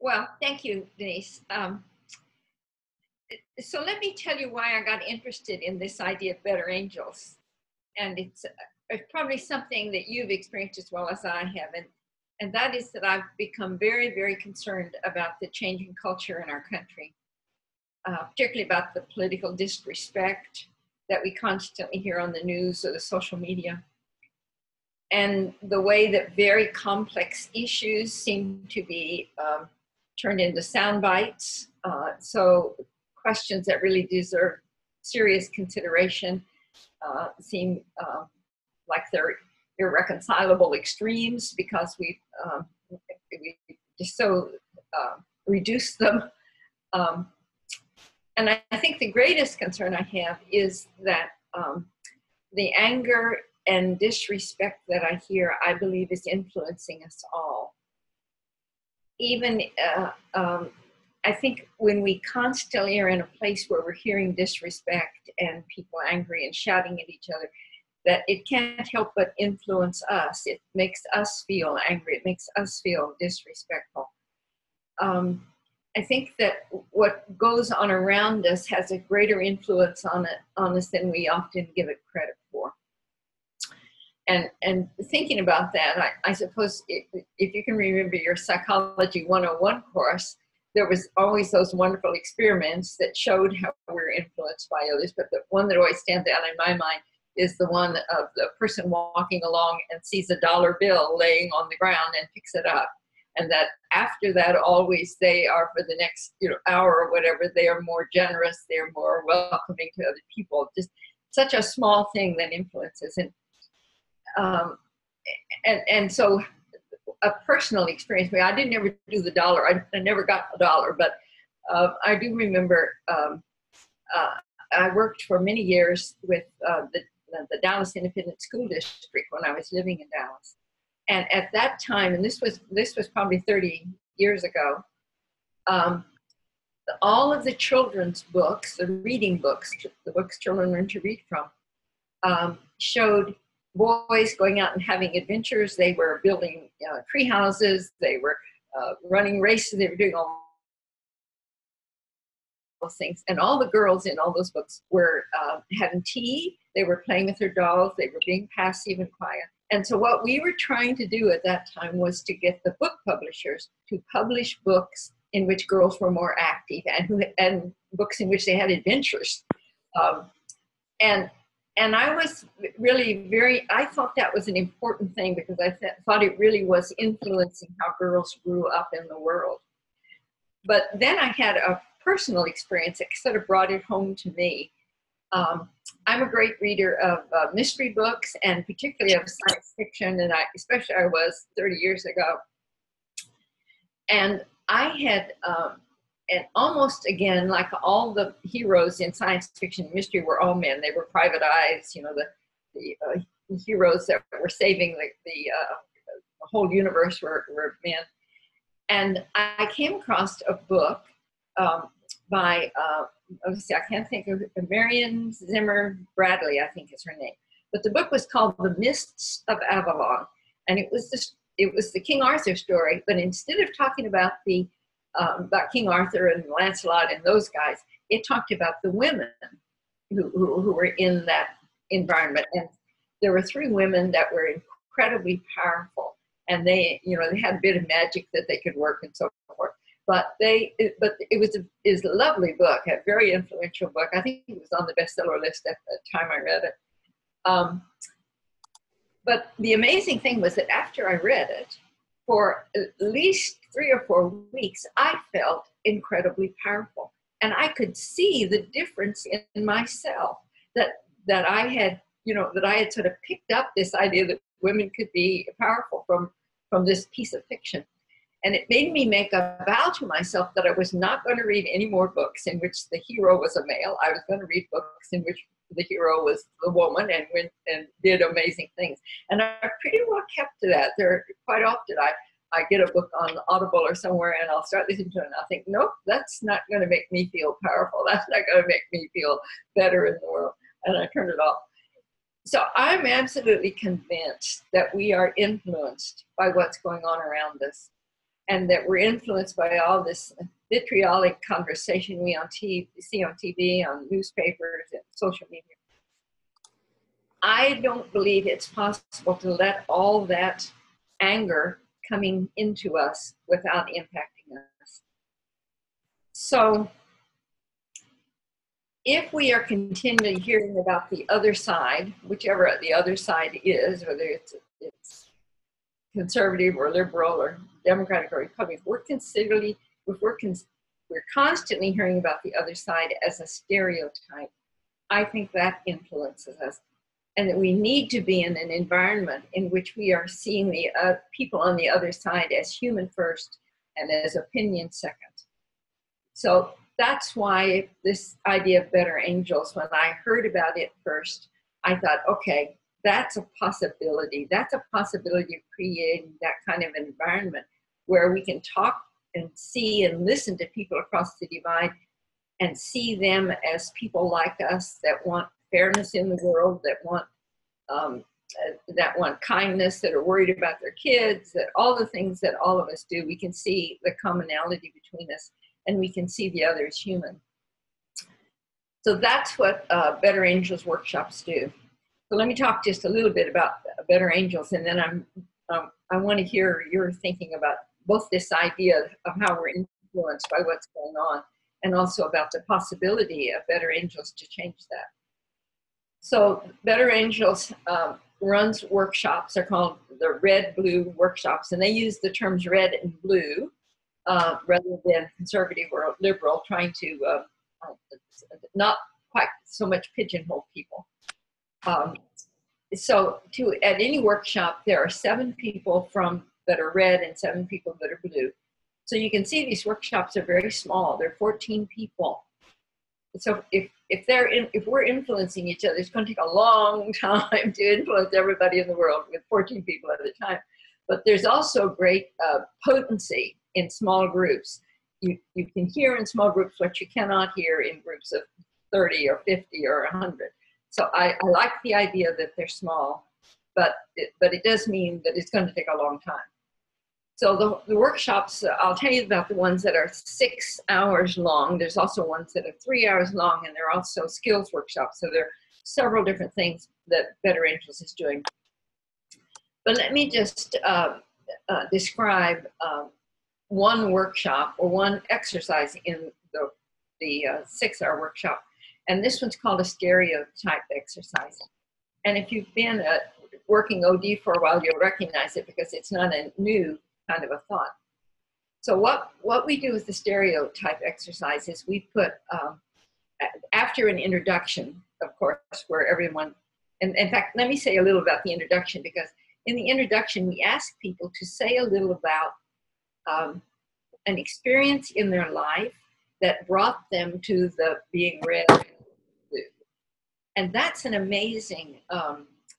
Well, thank you, Denise. So let me tell you why I got interested in this idea of better angels. And it's probably something that you've experienced as well as I have. And that is that I've become very, very concerned about the changing culture in our country, particularly about the political disrespect that we constantly hear on the news or the social media, and the way that very complex issues seem to be turned into sound bites. So questions that really deserve serious consideration seem like they're irreconcilable extremes because we just so reduce them. Um, and I think the greatest concern I have is that the anger and disrespect that I hear, I believe, is influencing us all. Even, I think when we constantly are in a place where we're hearing disrespect and people angry and shouting at each other, that it can't help but influence us. It makes us feel angry. It makes us feel disrespectful. I think that what goes on around us has a greater influence on us than we often give it credit for. And thinking about that, I suppose if you can remember your Psychology 101 course, there was always those wonderful experiments that showed how we're influenced by others. But the one that always stands out in my mind is the one of the person walking along and sees a dollar bill laying on the ground and picks it up. And that after that, always they are, for the next hour or whatever, they are more generous, they're more welcoming to other people. Just such a small thing that influences. And so a personal experience, I didn't ever do the dollar. I never got a dollar, but I do remember I worked for many years with the Dallas Independent School District when I was living in Dallas. And at that time, and this was probably 30 years ago, all of the children's books, the reading books, the books children learn to read from, showed boys going out and having adventures. They were building tree houses. They were running races. They were doing all those things. And all the girls in all those books were having tea. They were playing with their dolls. They were being passive and quiet. And so what we were trying to do at that time was to get the book publishers to publish books in which girls were more active and books in which they had adventures. And I was really I thought that was an important thing because I thought it really was influencing how girls grew up in the world. But then I had a personal experience that sort of brought it home to me. I'm a great reader of mystery books and particularly of science fiction, and especially I was 30 years ago. And I had, and almost again, like all the heroes in science fiction and mystery were all men. They were private eyes, the heroes that were saving the whole universe were men. And I came across a book by, I can't think of it, Marion Zimmer Bradley, I think is her name. But the book was called The Mists of Avalon. And it was the King Arthur story, but instead of talking about about King Arthur and Lancelot and those guys, it talked about the women who were in that environment. And there were 3 women that were incredibly powerful, and they had a bit of magic that they could work and so forth. But it was a lovely book, a very influential book. I think it was on the bestseller list at the time I read it. But the amazing thing was that after I read it, for at least 3 or 4 weeks, I felt incredibly powerful. And I could see the difference in myself that I had, that I had sort of picked up this idea that women could be powerful from this piece of fiction. And it made me make a vow to myself that I was not going to read any more books in which the hero was a male. I was going to read books in which the hero was the woman and did amazing things. And I pretty well kept to that. There quite often I get a book on Audible or somewhere and I'll start listening to it and I'll think, nope, that's not going to make me feel powerful. That's not going to make me feel better in the world. And I turn it off. So I'm absolutely convinced that we are influenced by what's going on around us. and that we're influenced by all this vitriolic conversation we see on TV, on newspapers, and social media. I don't believe it's possible to let all that anger coming into us without impacting us. So if we are continually hearing about the other side, whichever the other side is, whether it's conservative or liberal or Democratic or Republican, we're constantly hearing about the other side as a stereotype. I think that influences us, and that we need to be in an environment in which we are seeing the people on the other side as human first and as opinion second. So that's why this idea of better angels, when I heard about it first, I thought, okay, that's a possibility. That's a possibility of creating that kind of environment where we can talk and see and listen to people across the divide and see them as people like us that want fairness in the world, that want kindness, that are worried about their kids, that all the things that all of us do, we can see the commonality between us, and we can see the other as human. So that's what Better Angels workshops do. So let me talk just a little bit about Better Angels, and then I want to hear your thinking about both this idea of how we're influenced by what's going on, and also about the possibility of Better Angels to change that. So Better Angels runs workshops. They're called the Red Blue workshops, and they use the terms red and blue rather than conservative or liberal, trying to not quite so much pigeonhole people. So at any workshop, there are 7 people that are red and 7 people that are blue. So you can see these workshops are very small. They're 14 people. So if we're influencing each other, it's going to take a long time to influence everybody in the world with 14 people at a time. But there's also great potency in small groups. You can hear in small groups what you cannot hear in groups of 30 or 50 or 100. So I like the idea that they're small, but it does mean that it's going to take a long time. So the workshops, I'll tell you about the ones that are 6 hours long. There's also ones that are 3 hours long, and they're also skills workshops. So there are several different things that Better Angels is doing. But let me just describe one workshop or one exercise in the 6-hour workshop. And this one's called a stereotype exercise. And if you've been working OD for a while, you'll recognize it because it's not a new kind of a thought. So what we do with the stereotype exercise is we put, after an introduction, of course, where everyone, and in fact, let me say a little about the introduction, because in the introduction, we ask people to say a little about an experience in their life that brought them to the being red and blue. And that's an amazing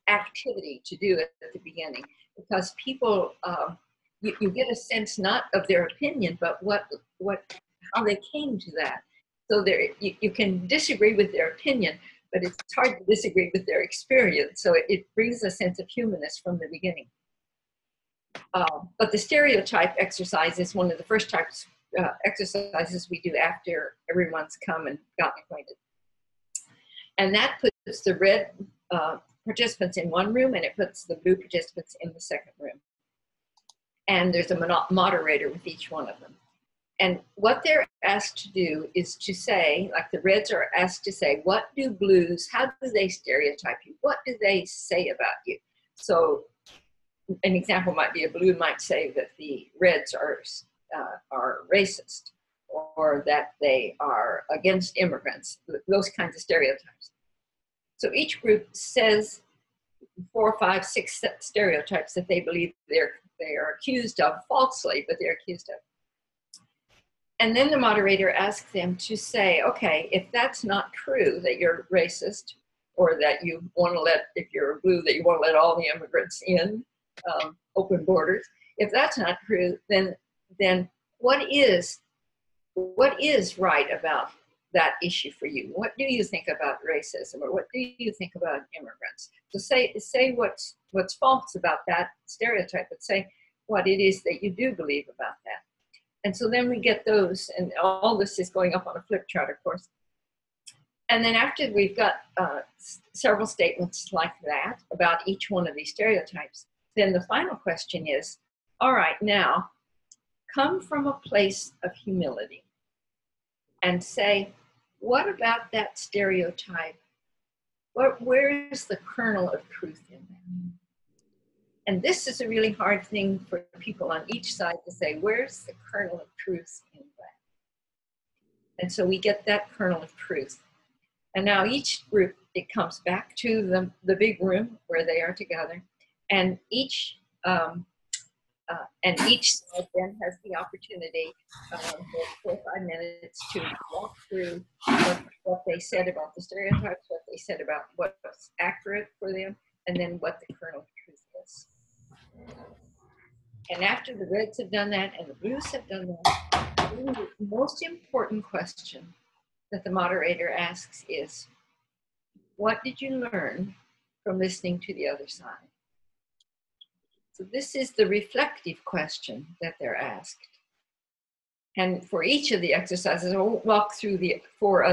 activity to do at the beginning, because people, you get a sense not of their opinion, but how they came to that. So you can disagree with their opinion, but it's hard to disagree with their experience. So it brings a sense of humanness from the beginning. But the stereotype exercise is one of the first types exercises we do after everyone's come and gotten acquainted. And that puts the red participants in one room, and it puts the blue participants in the second room. And there's a moderator with each one of them. And what they're asked to do is to say, like the reds are asked to say, what do blues, how do they stereotype you? What do they say about you? So an example might be a blue might say that the reds are racist, or that they are against immigrants, those kinds of stereotypes. So each group says 4, 5, 6 stereotypes that they believe they are accused of falsely, but they're accused of. And then the moderator asks them to say, okay, if that's not true, that you're racist, or that you want to if you're blue, that you want to let all the immigrants in, open borders. If that's not true, then what is right about that issue for you? What do you think about racism, or what do you think about immigrants? So say what's false about that stereotype, but say what it is that you do believe about that. And so then we get those, and all this is going up on a flip chart, of course. And then after we've got several statements like that about each one of these stereotypes, then the final question is, all right, now come from a place of humility and say, what about that stereotype? Where is the kernel of truth in that? And this is a really hard thing for people on each side to say, where's the kernel of truth in that? And so we get that kernel of truth. And now each group, it comes back to the big room where they are together, and each side then has the opportunity for 4 or 5 minutes to walk through what they said about the stereotypes, what they said about what's accurate for them, and then what the kernel of truth is. And after the reds have done that and the blues have done that, the most important question that the moderator asks is, what did you learn from listening to the other side? So this is the reflective question that they're asked. And for each of the exercises, I won't walk through the 3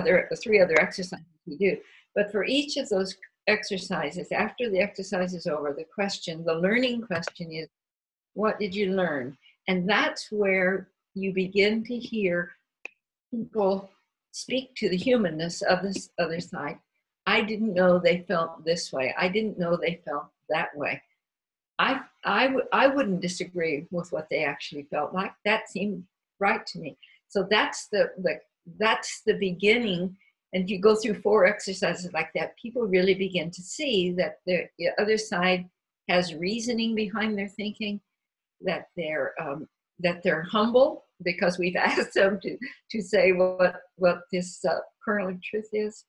other exercises we do, but for each of those exercises, after the exercise is over, the learning question is, what did you learn? And that's where you begin to hear people speak to the humanness of this other side. I didn't know they felt this way. I didn't know they felt that way. I wouldn't disagree with what they actually felt like. That seemed right to me. So that's the beginning. And if you go through 4 exercises like that, people really begin to see that the other side has reasoning behind their thinking, that they're humble because we've asked them to say what this kernel of truth is,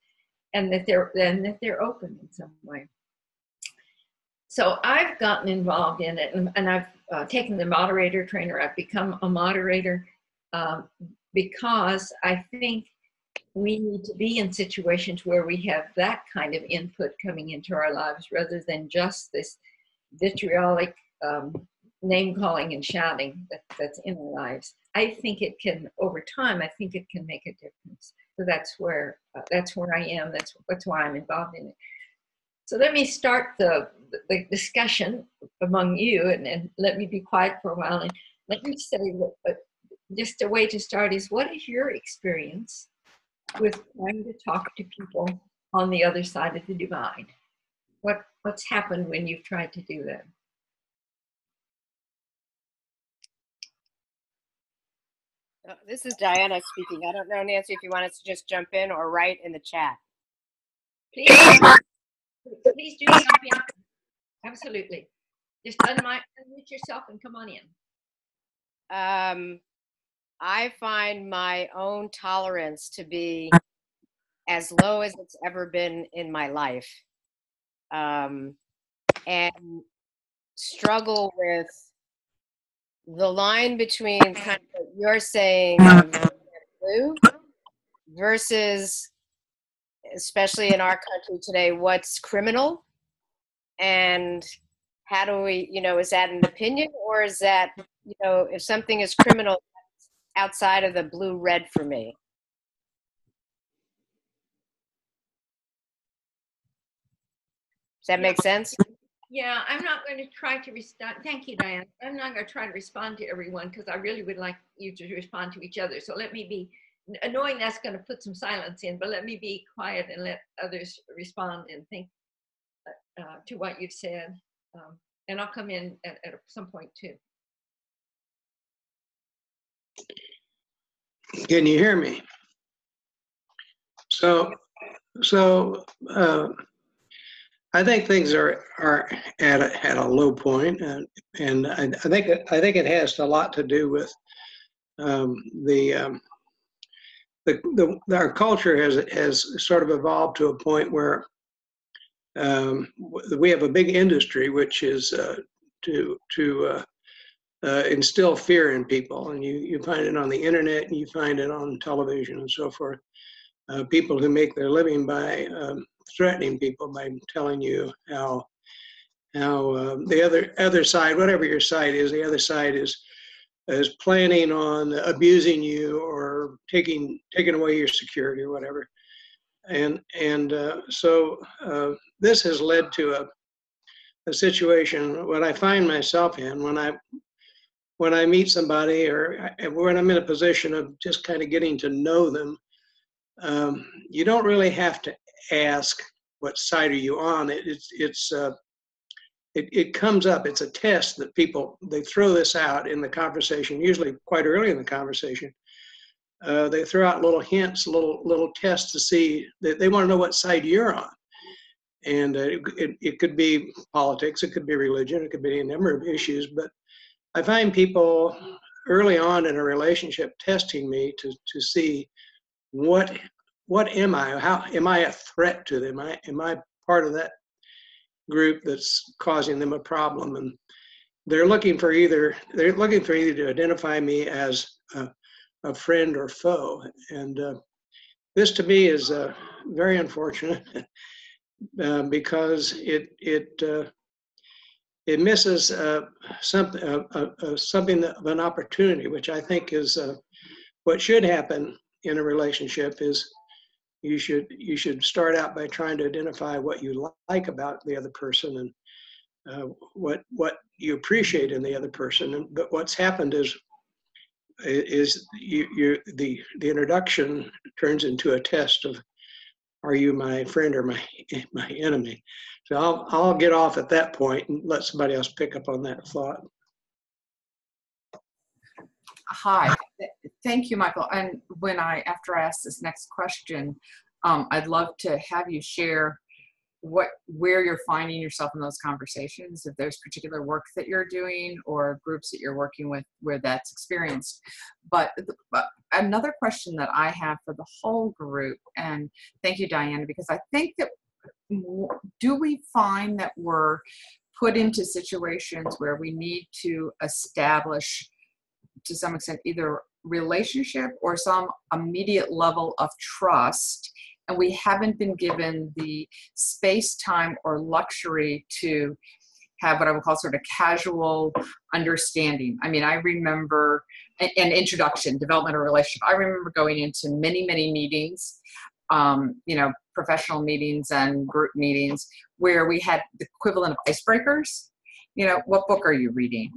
and that they're open in some way. So I've gotten involved in it, and I've taken the moderator trainer. I've become a moderator because I think we need to be in situations where we have that kind of input coming into our lives rather than just this vitriolic name calling and shouting that's in our lives. I think it can, over time, I think it can make a difference. So that's where I am. That's why I'm involved in it. So let me start the discussion among you, and let me be quiet for a while. And let me say, just a way to start is, what is your experience with trying to talk to people on the other side of the divide? What's happened when you've tried to do that? This is Diana speaking. I don't know, Nancy, if you want us to just jump in or write in the chat. Please do jump in. Absolutely. Just unmute yourself and come on in. I find my own tolerance to be as low as it's ever been in my life, and struggle with the line between kind of what you're saying, blue, versus, especially in our country today, what's criminal, and how do we, is that an opinion, or is that, if something is criminal, that's outside of the blue-red for me? Does that make sense? Yeah, I'm not going to try to respond. Thank you, Diane. I'm not going to try to respond to everyone because I really would like you to respond to each other. So let me be, knowing that's going to put some silence in, but let me be quiet and let others respond and think to what you've said. And I'll come in at some point too. Can you hear me? So I think things are at a low point, and I think it has a lot to do with our culture has sort of evolved to a point where we have a big industry which is to instill fear in people, and you find it on the internet, and you find it on television and so forth. People who make their living by threatening people, by telling you how the other side, whatever your side is, the other side is is planning on abusing you or taking away your security or whatever. So this has led to a situation what I find myself in when I meet somebody or when I'm in a position of just kind of getting to know them. You don't really have to ask what side are you on. It comes up. It's a test that they throw this out in the conversation, usually quite early in the conversation. They throw out little hints, little tests to see that they want to know what side you're on. And it could be politics, it could be religion, it could be a number of issues. But I find people early on in a relationship testing me to see what am I? How am I a threat to them? Am I part of that group that's causing them a problem? And they're looking for either to identify me as a friend or foe. And this to me is very unfortunate because it misses something of an opportunity, which I think is what should happen in a relationship. Is you should start out by trying to identify what you like about the other person and what you appreciate in the other person. But what's happened is the introduction turns into a test of, are you my friend or my enemy? So I'll get off at that point and let somebody else pick up on that thought. Hi, thank you, Michael. And after I ask this next question, I'd love to have you share where you're finding yourself in those conversations, if there's particular work that you're doing or groups that you're working with where that's experienced. But another question that I have for the whole group, and thank you, Diana, because I think that do we find that we're put into situations where we need to establish to some extent either relationship or some immediate level of trust, and we haven't been given the space, time, or luxury to have what I would call sort of casual understanding. I mean, I remember an introduction, development of a relationship. I remember going into many, many meetings, professional meetings and group meetings where we had the equivalent of icebreakers. What book are you reading?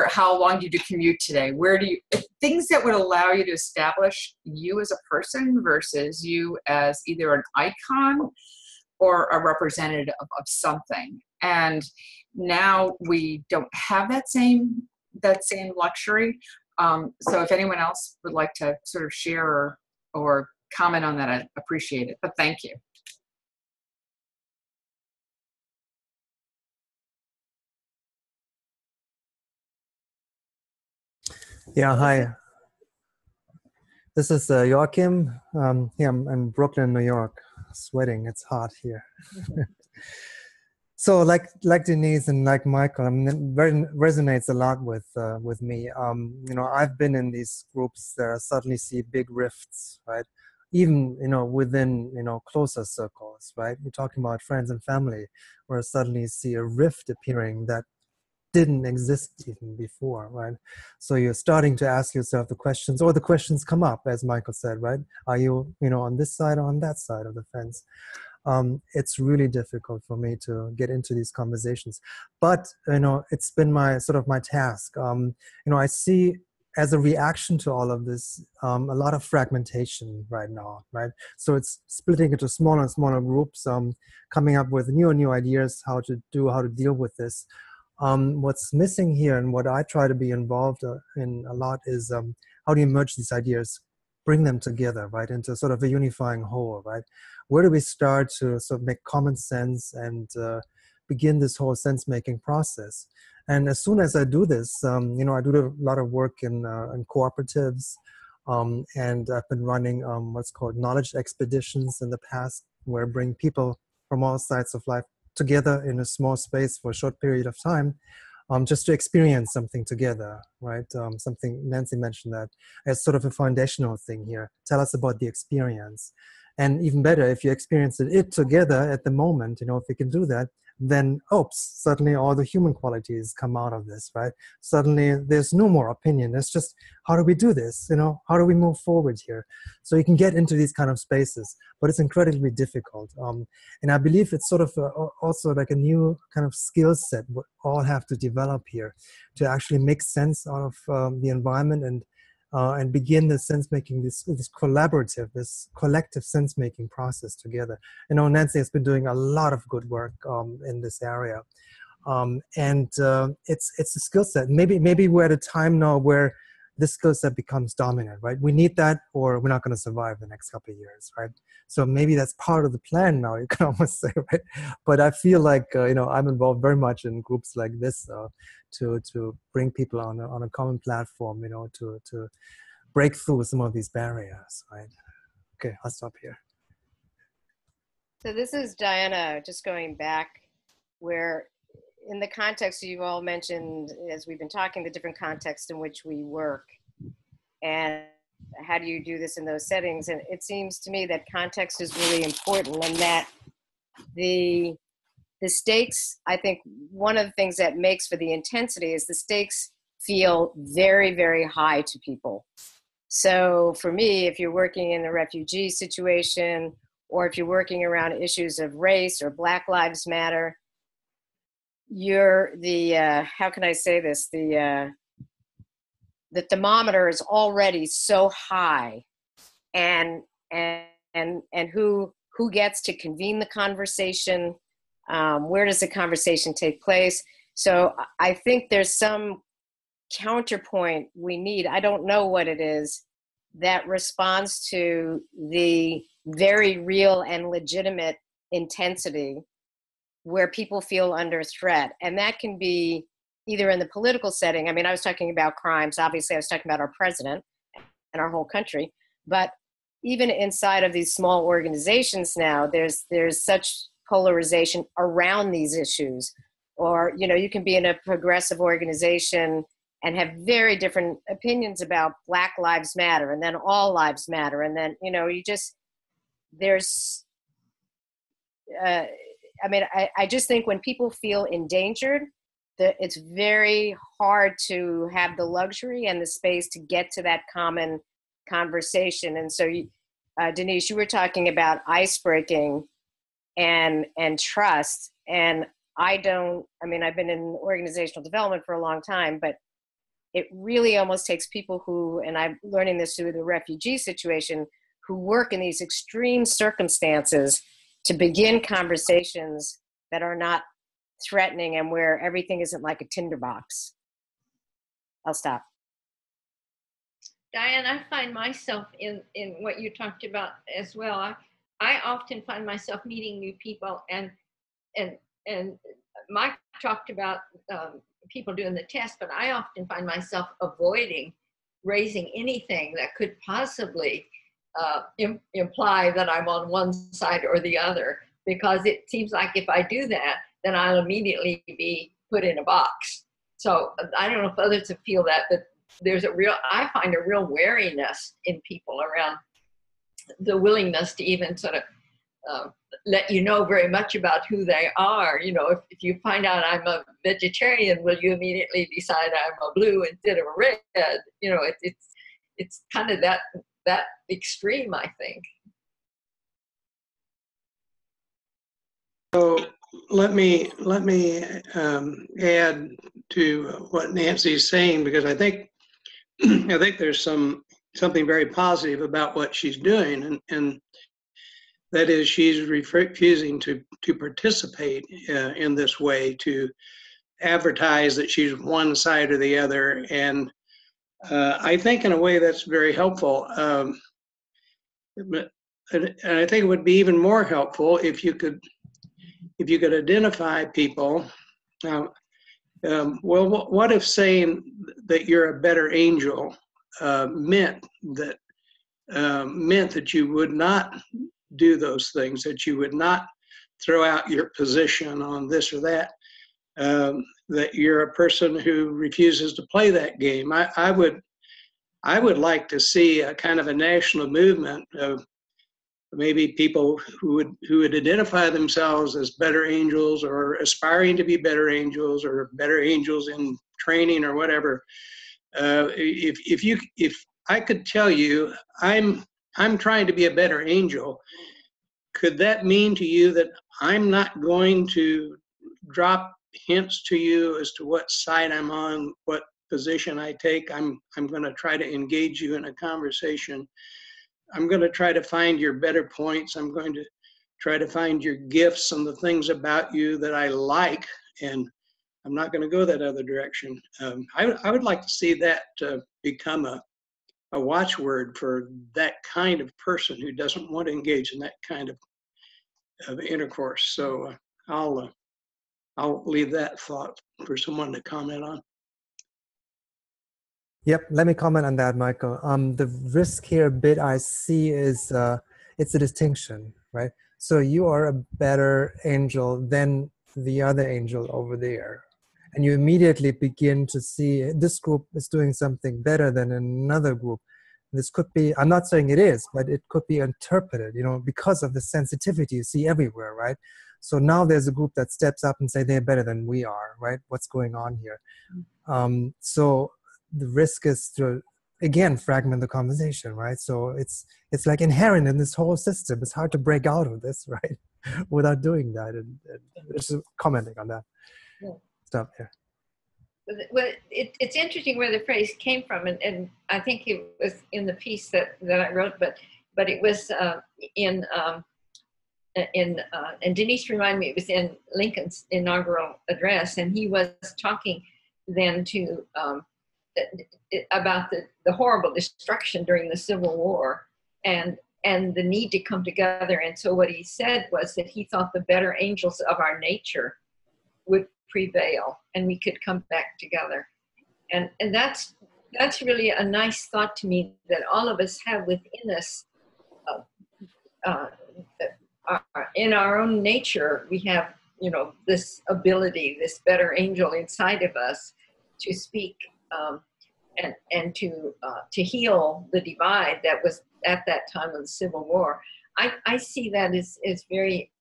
How long did you commute today? Things that would allow you to establish you as a person versus you as either an icon or a representative of something. And now we don't have that same luxury. So if anyone else would like to sort of share or comment on that, I'd appreciate it, but thank you. Yeah, hi. This is Joachim. Here I'm in Brooklyn, New York. Sweating, it's hot here. So like Denise and like Michael, it resonates a lot with me. I've been in these groups that I suddenly see big rifts, right? Even, within, closer circles, right? We're talking about friends and family, where I suddenly see a rift appearing that didn't exist even before, right? So you're starting to ask yourself the questions, or the questions come up, as Michael said, right? Are you, on this side or on that side of the fence? It's really difficult for me to get into these conversations, but it's been my task. I see, as a reaction to all of this, a lot of fragmentation right now, right? So it's splitting into smaller and smaller groups, coming up with new and new ideas how to deal with this. What's missing here, and what I try to be involved in a lot, is how do you merge these ideas, bring them together, right, into sort of a unifying whole, right? Where do we start to sort of make common sense and begin this whole sense-making process? And as soon as I do this, I do a lot of work in cooperatives, and I've been running what's called knowledge expeditions in the past, where I bring people from all sides of life together in a small space for a short period of time, just to experience something together, right? Something, Nancy mentioned that as sort of a foundational thing here. Tell us about the experience. And even better, if you experience it together at the moment, if we can do that, then oops, suddenly all the human qualities come out of this, right? Suddenly there's no more opinion. It's just, how do we do this? You know, how do we move forward here? So you can get into these kind of spaces, but it's incredibly difficult. And I believe it's sort of also like a new kind of skill set we all have to develop here to actually make sense out of the environment and begin the sense-making, this collaborative, this collective sense-making process together. You know, Nancy has been doing a lot of good work in this area. It's a skill set. Maybe we're at a time now where this skill set becomes dominant, right? We need that or we're not going to survive the next couple of years, right? So maybe that's part of the plan now, you can almost say, right? But I feel like, you know, I'm involved very much in groups like this to bring people on a common platform, you know, to break through some of these barriers, right? Okay, I'll stop here. So this is Diana, just going back where in the context you've all mentioned, as we've been talking, the different contexts in which we work and how do you do this in those settings? And it seems to me that context is really important and that the stakes, I think one of the things that makes for the intensity is the stakes feel very, very high to people. So for me, if you're working in a refugee situation or if you're working around issues of race or Black Lives Matter, you're the, how can I say this? The thermometer is already so high and who gets to convene the conversation? Where does the conversation take place? So I think there's some counterpoint we need. I don't know what it is that responds to the very real and legitimate intensity where people feel under threat. And that can be either in the political setting. I mean, I was talking about crimes. Obviously, I was talking about our president and our whole country. But even inside of these small organizations now, there's such polarization around these issues. Or, you know, you can be in a progressive organization and have very different opinions about Black Lives Matter and then all lives matter. And then, you know, you just, there's, I mean, I just think when people feel endangered, that it's very hard to have the luxury and the space to get to that common conversation. And so, Denise, you were talking about ice breaking and trust. And I've been in organizational development for a long time, but it really almost takes people who, and I'm learning this through the refugee situation, who work in these extreme circumstances to begin conversations that are not threatening and where everything isn't like a tinderbox. I'll stop. Diane, I find myself in what you talked about as well. I often find myself meeting new people and Mike talked about people doing the test, but I often find myself avoiding raising anything that could possibly imply that I'm on one side or the other, because it seems like if I do that, then I'll immediately be put in a box. So I don't know if others feel that, but I find a real wariness in people around the willingness to even sort of let you know very much about who they are. You know, if you find out I'm a vegetarian, will you immediately decide I'm a blue instead of a red? You know, it's kind of that extreme, I think. So let me add to what Nancy's saying, because I think there's something very positive about what she's doing, and that is she's refusing to participate in this way, to advertise that she's one side or the other. And I think in a way that's very helpful. And I think it would be even more helpful if you could identify people. Well, what if saying that you're a better angel meant that you would not do those things, that you would not throw out your position on this or that, that you're a person who refuses to play that game. I would like to see a kind of a national movement of maybe people who would identify themselves as better angels or aspiring to be better angels or better angels in training or whatever. If I could tell you I'm trying to be a better angel, could that mean to you that I'm not going to drop hints to you as to what side I'm on, what position I take? I'm going to try to engage you in a conversation. I'm going to try to find your better points. I'm going to try to find your gifts and the things about you that I like, and I'm not going to go that other direction. I would like to see that become a watchword for that kind of person who doesn't want to engage in that kind of intercourse. So I'll leave that thought for someone to comment on. Yep, let me comment on that, Michael. The risk here bit I see is it's a distinction, right? So you are a better angel than the other angel over there. And you immediately begin to see this group is doing something better than another group. This could be, I'm not saying it is, but it could be interpreted, because of the sensitivity you see everywhere, right? So now there's a group that steps up and say they're better than we are, right? What's going on here? So the risk is to, again, fragment the conversation, right? So it's like inherent in this whole system. It's hard to break out of this, right? Without doing that. And just commenting on that. Yeah. Stop there. Well, it's interesting where the phrase came from, and I think it was in the piece that I wrote, but it was and Denise reminded me, it was in Lincoln's inaugural address, and he was talking then to about the horrible destruction during the Civil War and the need to come together. And so what he said was that he thought the better angels of our nature would prevail and we could come back together. And that's really a nice thought to me, that all of us have within us, in our own nature, we have, this ability, this better angel inside of us to speak and to heal the divide that was at that time of the Civil War. I see that as very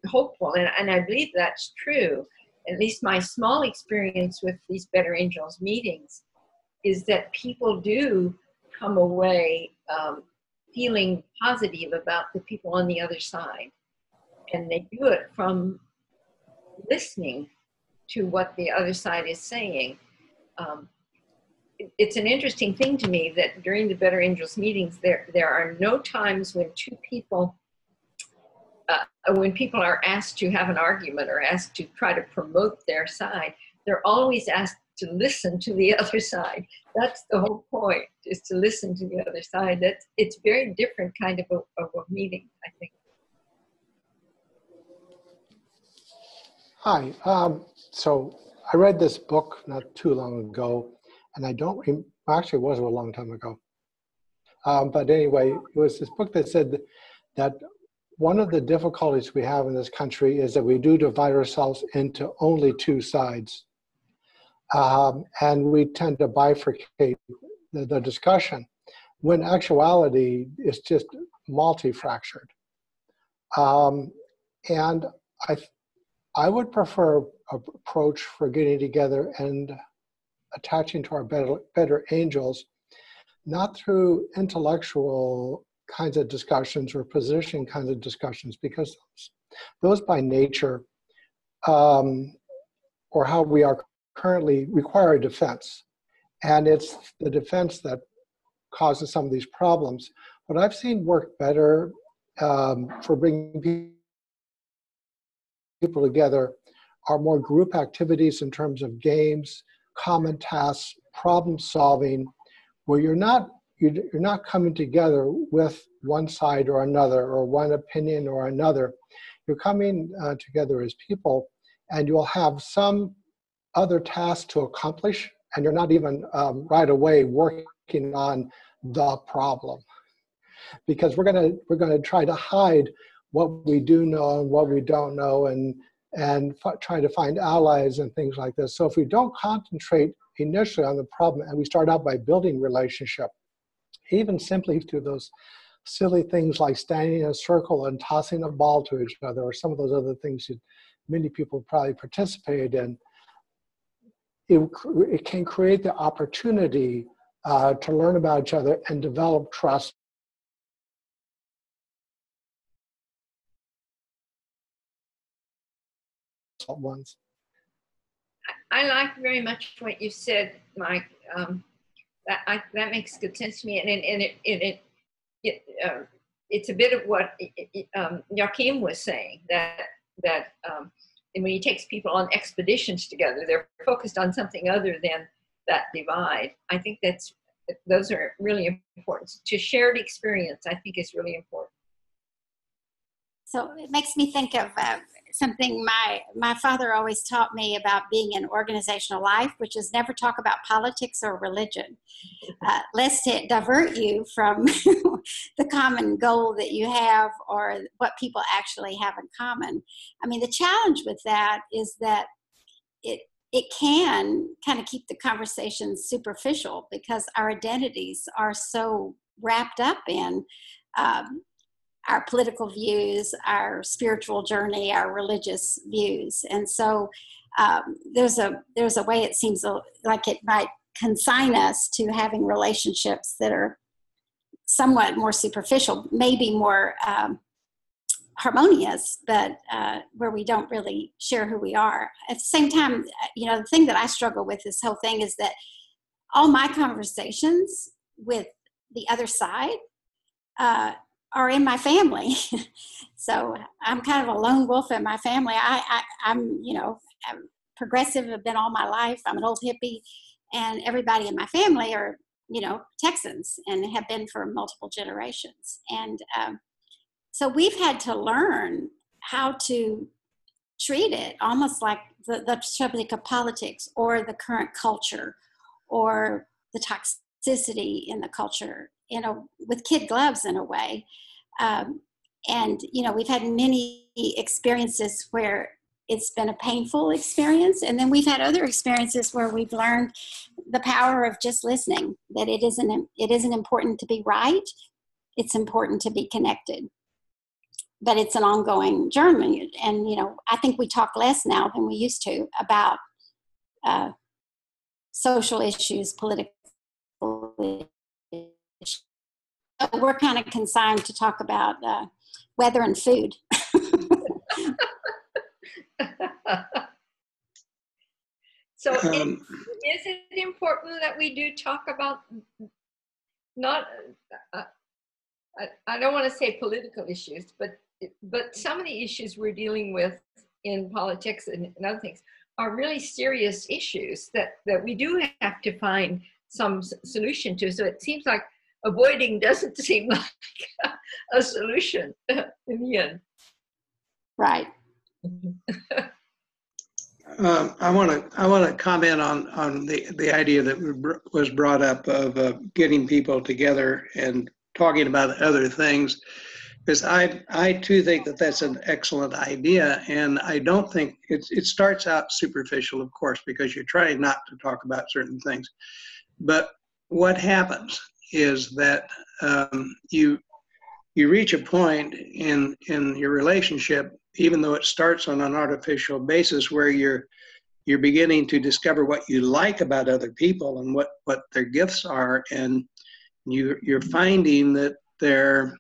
hopeful, and I believe that's true. At least my small experience with these Better Angels meetings is that people do come away feeling positive about the people on the other side. And they do it from listening to what the other side is saying. It's an interesting thing to me that during the Better Angels meetings, there are no times when when people are asked to have an argument or asked to try to promote their side, they're always asked to listen to the other side. That's the whole point, is to listen to the other side. It's very different kind of a meeting, I think. Hi. So I read this book not too long ago, and actually it was a long time ago. But anyway, it was this book that said that one of the difficulties we have in this country is that we do divide ourselves into only two sides. And we tend to bifurcate the discussion, when actuality is just multi-fractured. And I would prefer an approach for getting together and attaching to our better angels, not through intellectual kinds of discussions or position kinds of discussions, because those by nature, or how we are currently, require a defense. And it's the defense that causes some of these problems. What I've seen work better for bringing people together are more group activities in terms of games, common tasks, problem solving, where you're not coming together with one side or another, or one opinion or another. You're coming together as people, and you'll have some other task to accomplish, and you're not even right away working on the problem, because we're gonna try to hide what we do know and what we don't know, and try to find allies and things like this. So if we don't concentrate initially on the problem, and we start out by building relationship, even simply through those silly things like standing in a circle and tossing a ball to each other, or some of those other things that many people probably participated in, it can create the opportunity to learn about each other and develop trust. Ones. I like very much what you said, Mike. That makes good sense to me, and it's a bit of what Joachim was saying, that and when he takes people on expeditions together, they're focused on something other than that divide. I think those are really important. To shared experience, I think, is really important. So it makes me think of something my father always taught me about being in organizational life, which is never talk about politics or religion, lest it divert you from the common goal that you have or what people actually have in common. I mean, the challenge with that is that it can kind of keep the conversation superficial because our identities are so wrapped up in our political views, our spiritual journey, our religious views. And so there's a way it seems like it might consign us to having relationships that are somewhat more superficial, maybe more harmonious, but where we don't really share who we are. At the same time, the thing that I struggle with this whole thing is that all my conversations with the other side are in my family. So I'm kind of a lone wolf in my family. I'm progressive, have been all my life. I'm an old hippie, and everybody in my family are, Texans and have been for multiple generations. And so we've had to learn how to treat it almost like the subject of politics or the current culture or the toxicity in the culture, with kid gloves in a way. And we've had many experiences where it's been a painful experience. And then we've had other experiences where we've learned the power of just listening, that it isn't important to be right. It's important to be connected. But it's an ongoing journey. And, I think we talk less now than we used to about social issues, political issues. We're kind of consigned to talk about weather and food. So is it important that we do talk about not, I don't want to say political issues, but some of the issues we're dealing with in politics and other things are really serious issues that we do have to find some solution to. So it seems like avoiding doesn't seem like a solution in the end. Right. I want to comment on the idea that was brought up of getting people together and talking about other things, because I too think that that's an excellent idea, and I don't think it starts out superficial, of course, because you're trying not to talk about certain things. But what happens is that you reach a point in your relationship, even though it starts on an artificial basis, where you're beginning to discover what you like about other people and what their gifts are, and you're finding that their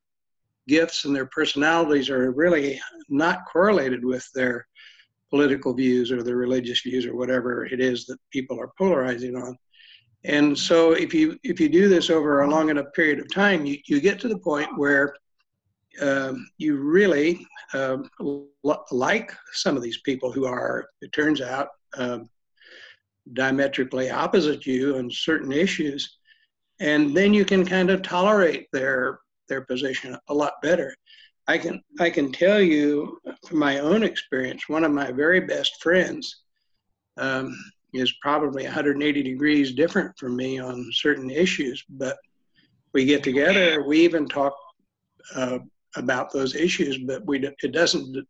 gifts and their personalities are really not correlated with their political views or their religious views or whatever it is that people are polarizing on. And so if you do this over a long enough period of time, you get to the point where you really like some of these people who are, it turns out, diametrically opposite you on certain issues, and then you can kind of tolerate their position a lot better. I can tell you from my own experience, one of my very best friends is probably 180 degrees different from me on certain issues, but we get together, we even talk about those issues, but it doesn't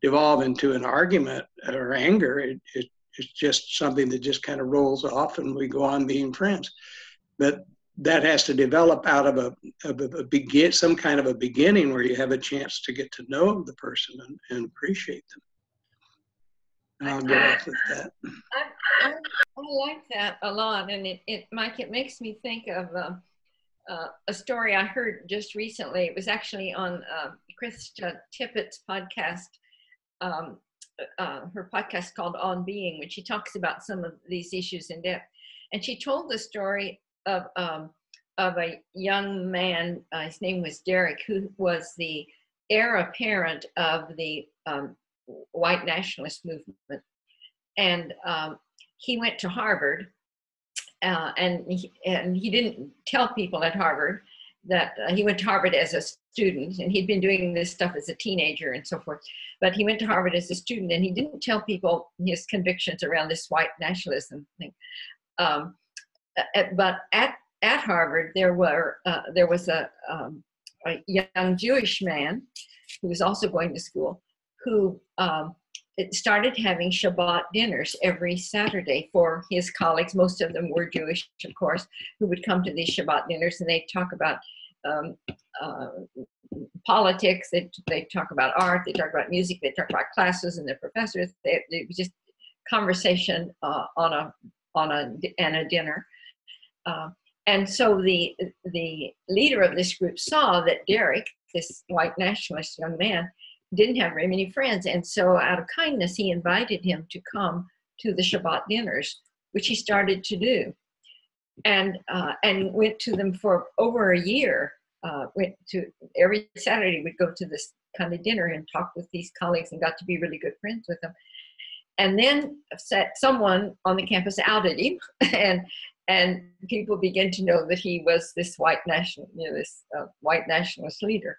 devolve into an argument or anger. It's just something that just kind of rolls off and we go on being friends. But that has to develop out of some kind of a beginning where you have a chance to get to know the person and appreciate them. And I'll get off with that. I like that a lot, and Mike, it makes me think of a story I heard just recently. It was actually on Krista Tippett's podcast, her podcast called On Being, when she talks about some of these issues in depth. And she told the story of a young man, his name was Derek, who was the heir apparent of the white nationalist movement. And he went to Harvard, and he didn't tell people at Harvard that he went to Harvard as a student, and he'd been doing this stuff as a teenager and so forth. But he went to Harvard as a student, and he didn't tell people his convictions around this white nationalism thing. But at Harvard, there was a young Jewish man who was also going to school, who started having Shabbat dinners every Saturday for his colleagues. Most of them were Jewish, of course, who would come to these Shabbat dinners, and they'd talk about politics, they talk about art, they talk about music, they talk about classes and their professors. It was just conversation on a dinner. And so the leader of this group saw that Derek, this white nationalist young man, didn't have very many friends. And so out of kindness, he invited him to come to the Shabbat dinners, which he started to do. And went to them for over a year. Went to every Saturday, would go to this kind of dinner and talk with these colleagues, and got to be really good friends with them. And then someone on the campus outed him, and people began to know that he was this white nationalist leader.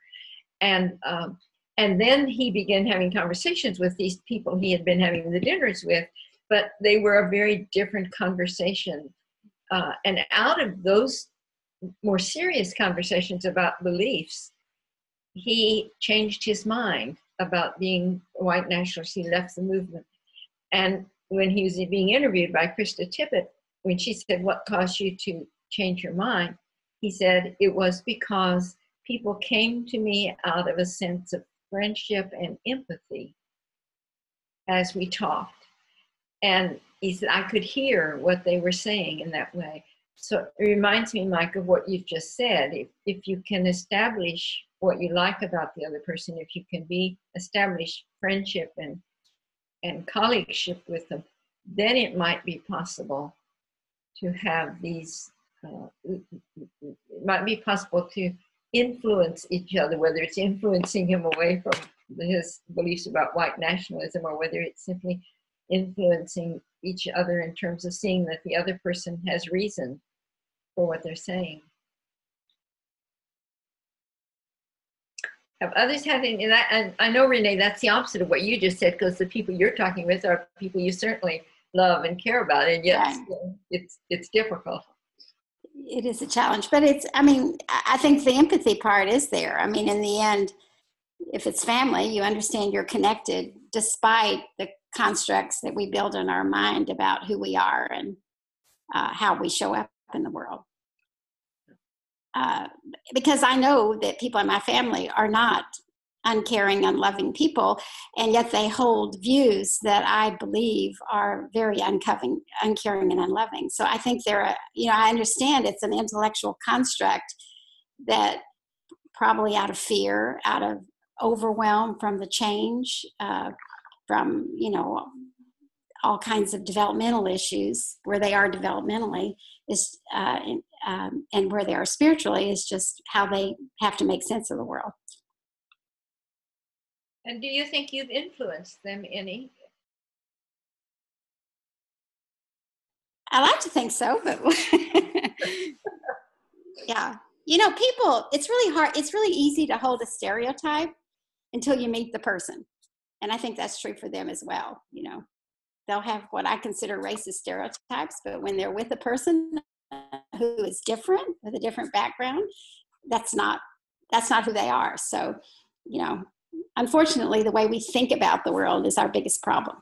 And then he began having conversations with these people he had been having the dinners with, but they were a very different conversation. And out of those more serious conversations about beliefs, he changed his mind about being a white nationalist. He left the movement. And when he was being interviewed by Krista Tippett, when she said, "What caused you to change your mind?" he said, "It was because people came to me out of a sense of friendship and empathy as we talked." And he said, "I could hear what they were saying in that way." So it reminds me, Mike, of what you've just said. If you can establish what you like about the other person, if you can establish friendship and colleagueship with them, then it might be possible to have these, it might be possible to influence each other, whether it's influencing him away from his beliefs about white nationalism, or whether it's simply influencing each other in terms of seeing that the other person has reason for what they're saying. Have others had any of that? And I know, Renee, that's the opposite of what you just said, because the people you're talking with are people you certainly love and care about, and yet it's difficult. It is a challenge, but I think the empathy part is there. I mean, in the end, if it's family, you understand you're connected despite the constructs that we build in our mind about who we are and how we show up in the world. Because I know that people in my family are not uncaring, unloving people, and yet they hold views that I believe are very uncaring and unloving. So I think I understand it's an intellectual construct that probably out of fear, out of overwhelm from the change, from, all kinds of developmental issues where they are developmentally is, and where they are spiritually is just how they have to make sense of the world. And do you think you've influenced them any? I like to think so, but yeah. People, it's really hard. It's really easy to hold a stereotype until you meet the person. And I think that's true for them as well. They'll have what I consider racist stereotypes, but when they're with a person who is different, with a different background, that's not who they are. So, unfortunately, the way we think about the world is our biggest problem.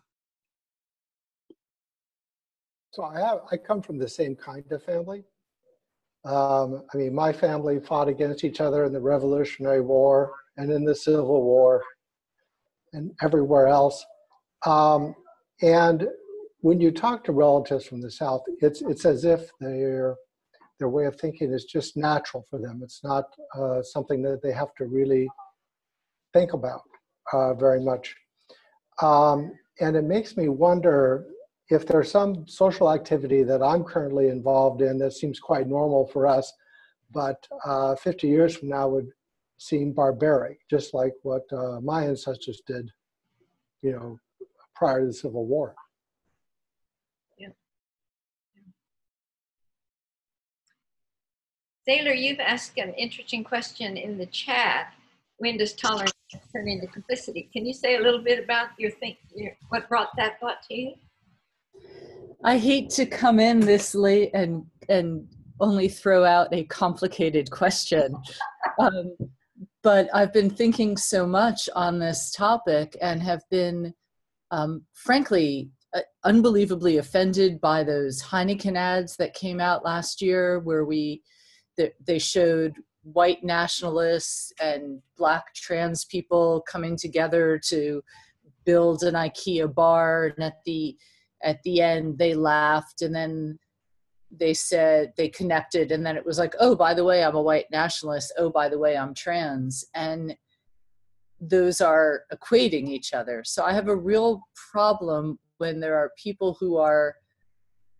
So I come from the same kind of family. I mean, my family fought against each other in the Revolutionary War and in the Civil War and everywhere else. And when you talk to relatives from the South, it's as if their way of thinking is just natural for them. It's not something that they have to really think about very much. And it makes me wonder if there's some social activity that I'm currently involved in that seems quite normal for us, but 50 years from now would seem barbaric, just like what my ancestors did, you know, prior to the Civil War. Yeah. Sailor, you've asked an interesting question in the chat. When does tolerance turn into complicity? Can you say a little bit about what brought that thought to you? I hate to come in this late and only throw out a complicated question, but I've been thinking so much on this topic and have been, frankly, unbelievably offended by those Heineken ads that came out last year, where they showed white nationalists and Black trans people coming together to build an IKEA bar, and at the end they laughed, and then they said they connected, and then it was like, oh, by the way, I'm a white nationalist, oh, by the way, I'm trans, and those are equating each other. So I have a real problem when there are people who are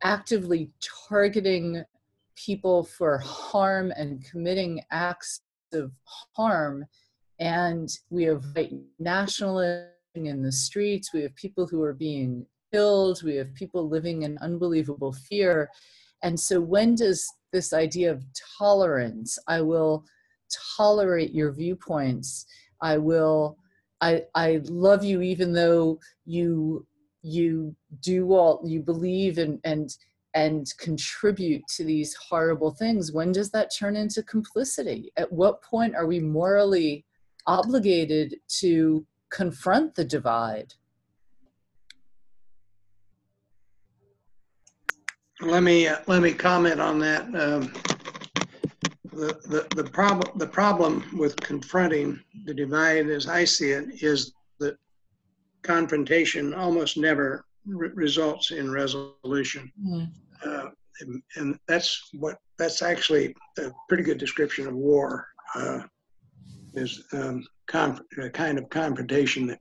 actively targeting people for harm and committing acts of harm, and we have white nationalists in the streets, we have people who are being killed, we have people living in unbelievable fear. And so when does this idea of tolerance, I will tolerate your viewpoints, I love you even though you believe and contribute to these horrible things, when does that turn into complicity? At what point are we morally obligated to confront the divide? Let me comment on that. The problem with confronting the divide, as I see it, is that confrontation almost never results in resolution. And that's actually a pretty good description of war, is a kind of confrontation that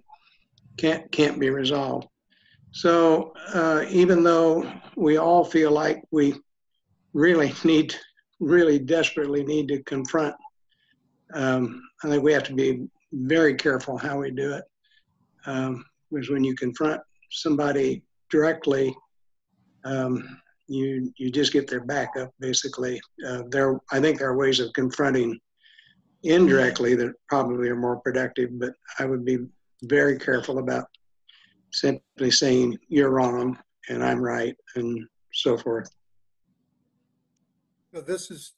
can't be resolved. So even though we all feel like we really desperately need to confront, I think we have to be very careful how we do it. Because when you confront somebody directly, you just get their back up, basically. I think there are ways of confronting indirectly that probably are more productive, but I would be very careful about simply saying you're wrong and I'm right and so forth. So this is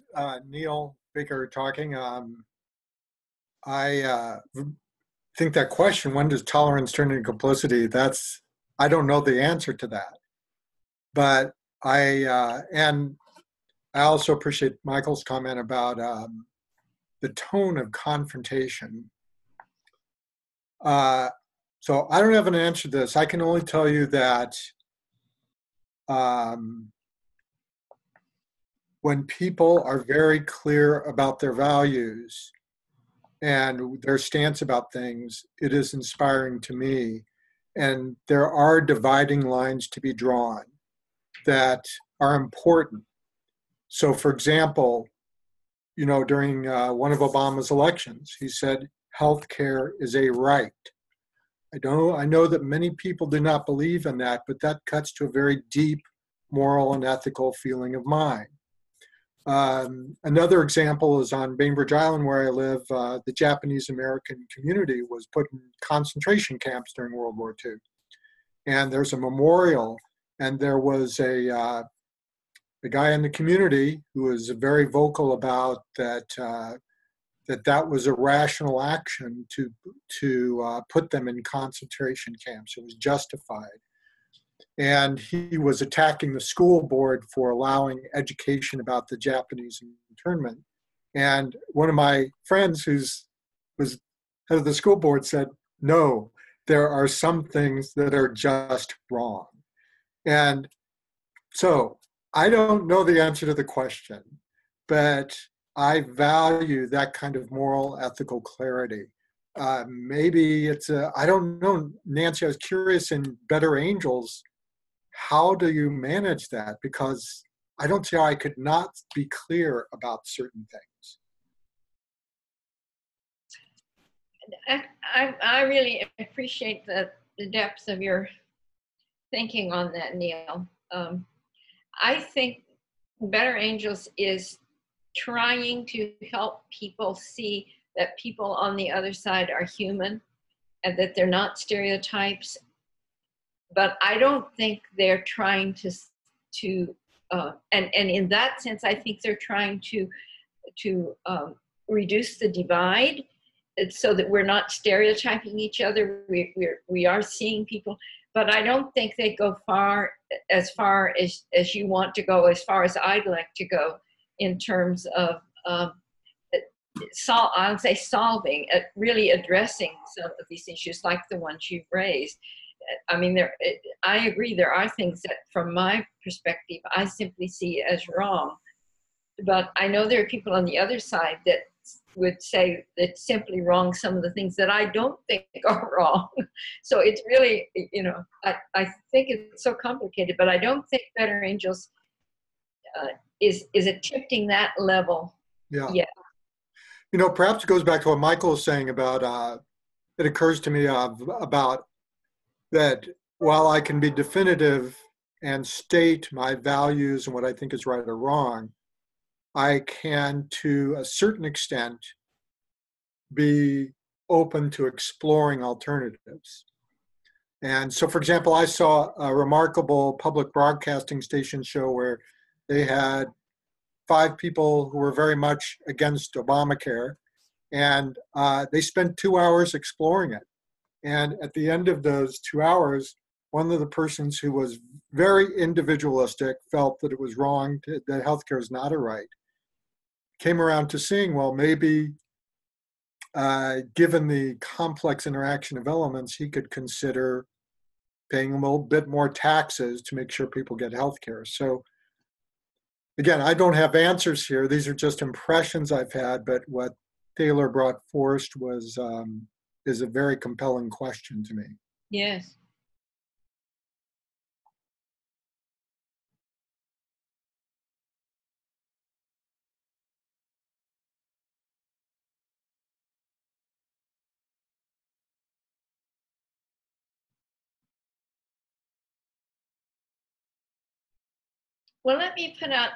Neil Baker talking. I think that question, when does tolerance turn into complicity, I don't know the answer to that. But I also appreciate Michael's comment about the tone of confrontation. So I don't have an answer to this. I can only tell you that when people are very clear about their values and their stance about things, it is inspiring to me. And there are dividing lines to be drawn that are important. So for example, during one of Obama's elections, he said, healthcare is a right. I know that many people do not believe in that, but that cuts to a very deep moral and ethical feeling of mine. Another example is on Bainbridge Island, where I live. The Japanese American community was put in concentration camps during World War II. And there's a memorial, and there was a guy in the community who was very vocal about that was a rational action to put them in concentration camps. It was justified. and he was attacking the school board for allowing education about the Japanese internment. And one of my friends who's was head of the school board said, no, there are some things that are just wrong. And so I don't know the answer to the question, but I value that kind of moral, ethical clarity. Maybe it's I don't know, Nancy, I was curious in Better Angels, how do you manage that? Because I don't see how I could not be clear about certain things. I really appreciate the depth of your thinking on that, Neil. I think Better Angels is trying to help people see that people on the other side are human and that they're not stereotypes. But I don't think they're trying to and in that sense, I think they're trying to reduce the divide so that we're not stereotyping each other. We are seeing people, but I don't think they go as far as you want to go, as far as I'd like to go in terms of I would say solving, really addressing some of these issues like the ones you've raised. I mean, I agree, there are things that from my perspective, I simply see as wrong. But I know there are people on the other side that would say it's simply wrong, some of the things that I don't think are wrong. So it's really, you know, I think it's so complicated, but I don't think Better Angels is attempting that level yet. You know, perhaps it goes back to what Michael was saying about, it occurs to me about that while I can be definitive and state my values and what I think is right or wrong, I can, to a certain extent, be open to exploring alternatives. And so, for example, I saw a remarkable public broadcasting station show where they had 5 people who were very much against Obamacare, and they spent 2 hours exploring it. And at the end of those 2 hours, one of the persons who was very individualistic, felt that it was wrong, that healthcare is not a right, came around to seeing, well, maybe given the complex interaction of elements, he could consider paying a little bit more taxes to make sure people get healthcare. So again, I don't have answers here. These are just impressions I've had, but what Taylor brought forth was is a very compelling question to me. Yes. Well, let me put out,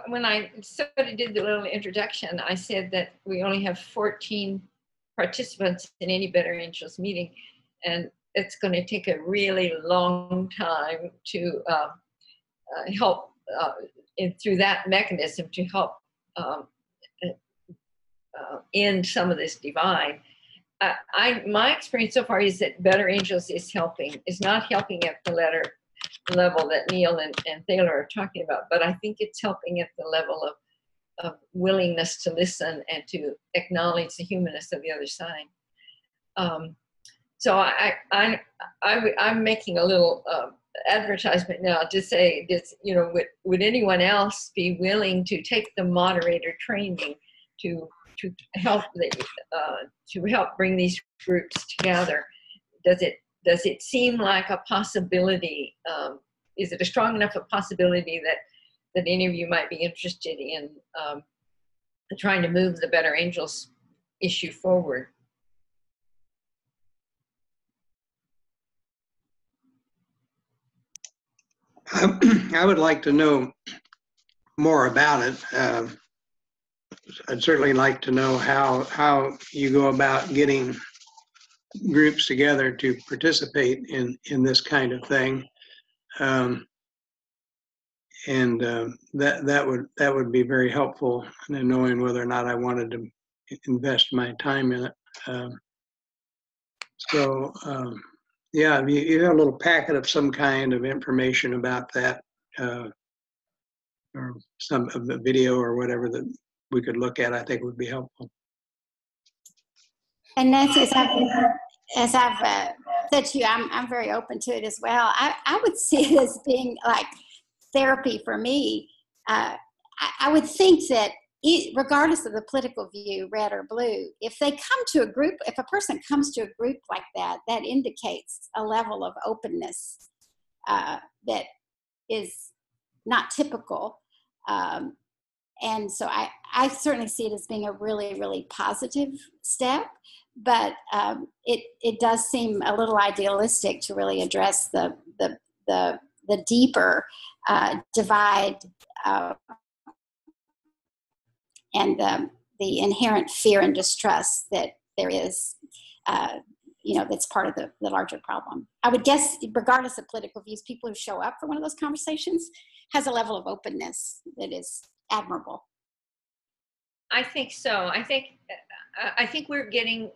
when I sort of did the little introduction, I said that we only have 14 participants in any Better Angels meeting, and it's going to take a really long time to help through that mechanism to help end some of this divide. My experience so far is that Better Angels is not helping at the level that Neil and Taylor are talking about, but I think it's helping at the level of willingness to listen and to acknowledge the humanness of the other side. So I'm making a little advertisement now to say, you know, would anyone else be willing to take the moderator training to help bring these groups together? Does it seem like a possibility? Is it a strong enough a possibility that any of you might be interested in trying to move the Better Angels issue forward? I would like to know more about it. I'd certainly like to know how you go about getting groups together to participate in this kind of thing, and that would be very helpful in knowing whether or not I wanted to invest my time in it. Yeah, you have a little packet of some kind of information about that, or some of the video or whatever that we could look at, I think would be helpful. And Nancy, as I've said to you, I'm very open to it as well. I would see it as being like therapy for me. I would think that regardless of the political view, red or blue, if they come to a group, if a person comes to a group like that, that indicates a level of openness that is not typical. And so I certainly see it as being a really, really positive step, but it does seem a little idealistic to really address the deeper divide and the inherent fear and distrust that there is, that's part of the larger problem. I would guess, regardless of political views, people who show up for one of those conversations has a level of openness that is admirable. I think so. I think we're getting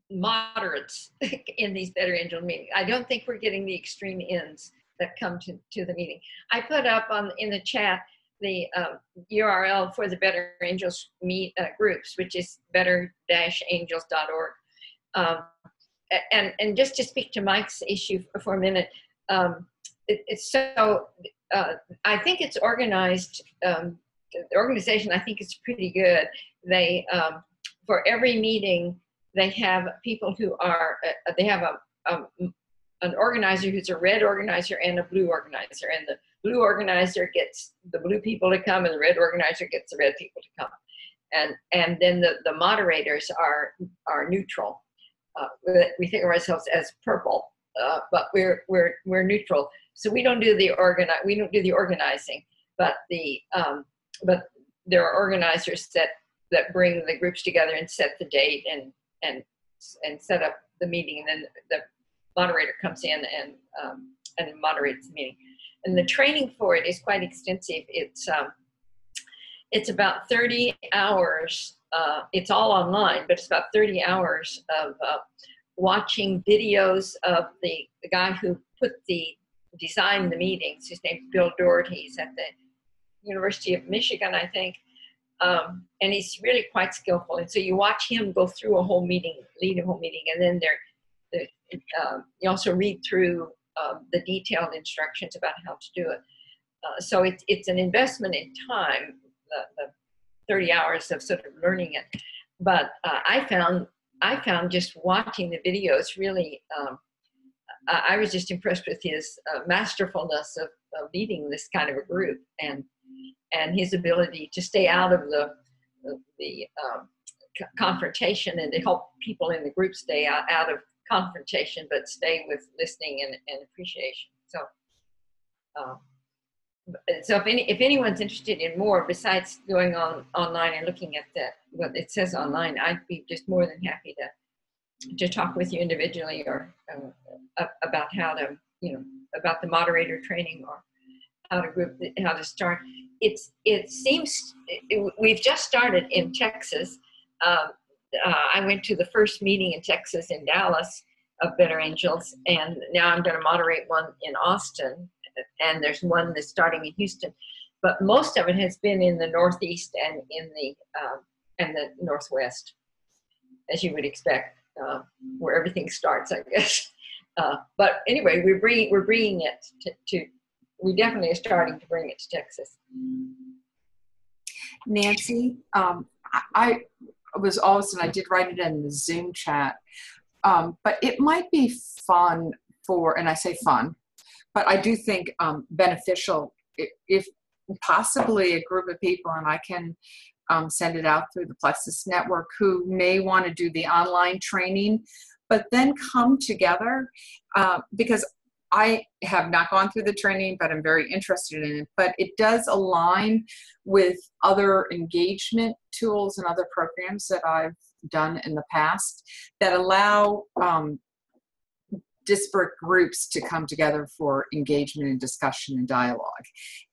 moderates in these Better Angel meetings. I don't think we're getting the extreme ends that come to the meeting. I put up in the chat the URL for the Better Angels groups, which is better-angels.org. And just to speak to Mike's issue for a minute, it's so I think it's organized. The organization, I think, is pretty good. They for every meeting they have people who are they have an organizer who's a red organizer and a blue organizer, and the blue organizer gets the blue people to come, and the red organizer gets the red people to come, and then the moderators are neutral. We think of ourselves as purple, but we're neutral. So we don't do the organizing, but there are organizers that bring the groups together and set the date and set up the meeting, and then the moderator comes in and moderates the meeting. And the training for it is quite extensive. It's about 30 hours. It's all online, but it's about 30 hours of watching videos of the guy who designed the meetings. His name's Bill Doherty. He's at the University of Michigan, I think. And he's really quite skillful. And so you watch him go through a whole meeting, lead a whole meeting, and then you also read through the detailed instructions about how to do it. So it's an investment in time, the 30 hours of sort of learning it. But I found just watching the videos really, I was just impressed with his masterfulness of leading this kind of a group, and his ability to stay out of the confrontation and to help people in the group stay out of confrontation, but stay with listening and appreciation. So if anyone's interested in more besides going online and looking at what it says online, I'd be just more than happy to talk with you individually or about how to, about the moderator training or how to start. It seems we've just started in Texas. I went to the first meeting in Texas in Dallas of Better Angels, and now I'm going to moderate one in Austin, and there's one that's starting in Houston. But most of it has been in the Northeast and in the Northwest, as you would expect, where everything starts, I guess. But anyway, we're bringing it to we definitely are starting to bring it to Texas. Nancy, I was also, and I did write it in the Zoom chat, but it might be fun and I say fun, but I do think beneficial if possibly a group of people, and I can send it out through the Plexus Network, who may want to do the online training, but then come together, because I have not gone through the training, but I'm very interested in it. But it does align with other engagement tools and other programs that I've done in the past that allow disparate groups to come together for engagement and discussion and dialogue.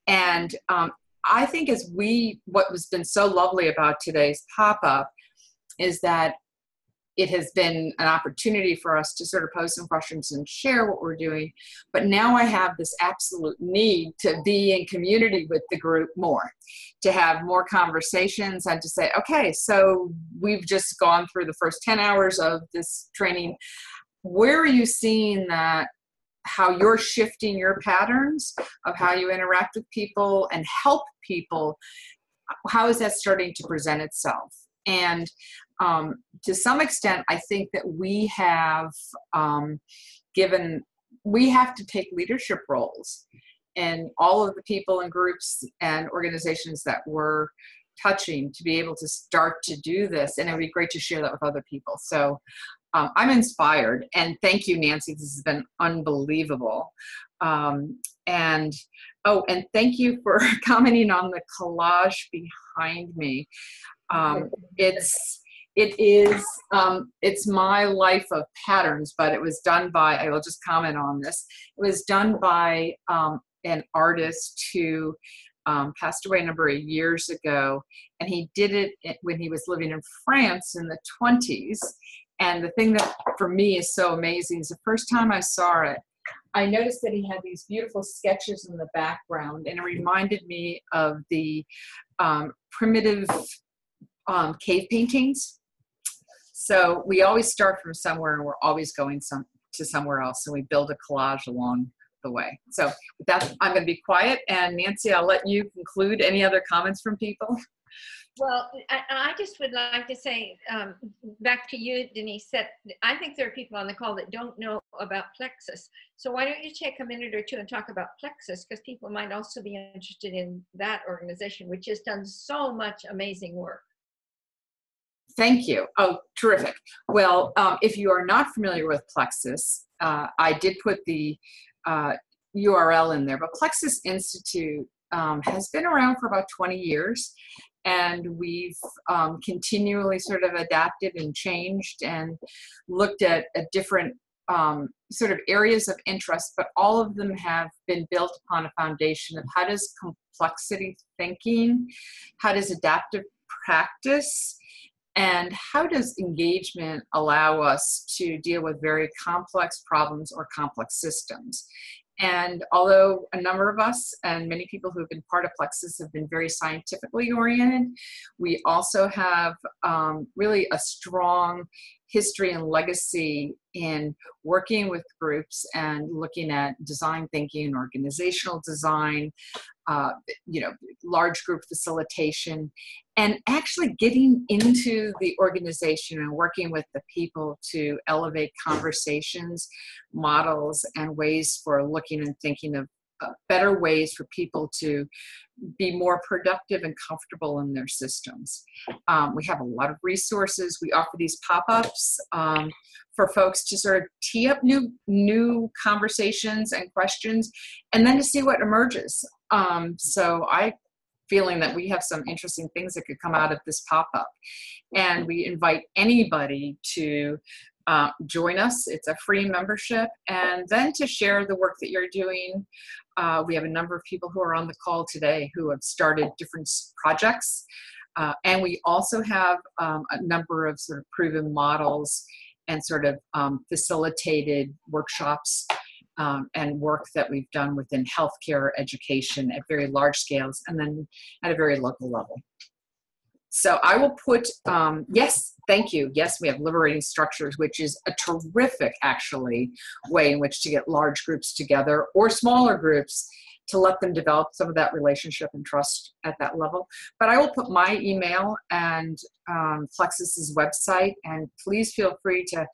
And I think what has been so lovely about today's pop-up is that it has been an opportunity for us to sort of pose some questions and share what we're doing. But now I have this absolute need to be in community with the group more, to have more conversations and to say, okay, so we've just gone through the first 10 hours of this training. Where are you seeing that, how you're shifting your patterns of how you interact with people and help people? How is that starting to present itself? And to some extent, I think that we have we have to take leadership roles, and all of the people and groups and organizations that we're touching to be able to start to do this. And it would be great to share that with other people. So I'm inspired, and thank you, Nancy. This has been unbelievable. And thank you for commenting on the collage behind me. It's my life of patterns, but it was done by, I will just comment on this. It was done by an artist who passed away a number of years ago, and he did it when he was living in France in the 1920s. And the thing that for me is so amazing is the first time I saw it, I noticed that he had these beautiful sketches in the background, and it reminded me of the primitive cave paintings. So we always start from somewhere, and we're always going to somewhere else, and we build a collage along the way. So with that, I'm going to be quiet, and Nancy, I'll let you conclude. Any other comments from people? Well, I just would like to say, back to you, Denise, that I think there are people on the call that don't know about Plexus. So why don't you take a minute or two and talk about Plexus, because people might also be interested in that organization, which has done so much amazing work. Thank you. Oh, terrific. Well, if you are not familiar with Plexus, I did put the URL in there, but Plexus Institute has been around for about 20 years. And we've continually sort of adapted and changed and looked at different sort of areas of interest, but all of them have been built upon a foundation of how does complexity thinking, how does adaptive practice, and how does engagement allow us to deal with very complex problems or complex systems. And although a number of us and many people who have been part of Plexus have been very scientifically oriented, we also have really a strong history and legacy in working with groups and looking at design thinking, organizational design, large group facilitation, and actually getting into the organization and working with the people to elevate conversations, models, and ways for looking and thinking of better ways for people to be more productive and comfortable in their systems. We have a lot of resources. We offer these pop-ups for folks to sort of tee up new conversations and questions, and then to see what emerges. So I feeling that we have some interesting things that could come out of this pop-up. And we invite anybody to join us. It's a free membership, and then to share the work that you're doing. We have a number of people who are on the call today who have started different projects. And we also have a number of sort of proven models and sort of facilitated workshops and work that we've done within healthcare education at very large scales and then at a very local level. So I will put, yes, thank you. Yes, we have liberating structures, which is a terrific, actually, way in which to get large groups together or smaller groups to let them develop some of that relationship and trust at that level. But I will put my email and Plexus's website, and please feel free to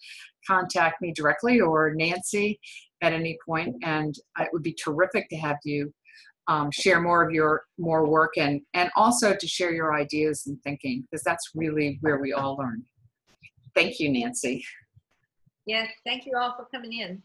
contact me directly or Nancy at any point. And it would be terrific to have you share more of your work and also to share your ideas and thinking, because that's really where we all learn. Thank you, Nancy. Yes, thank you all for coming in.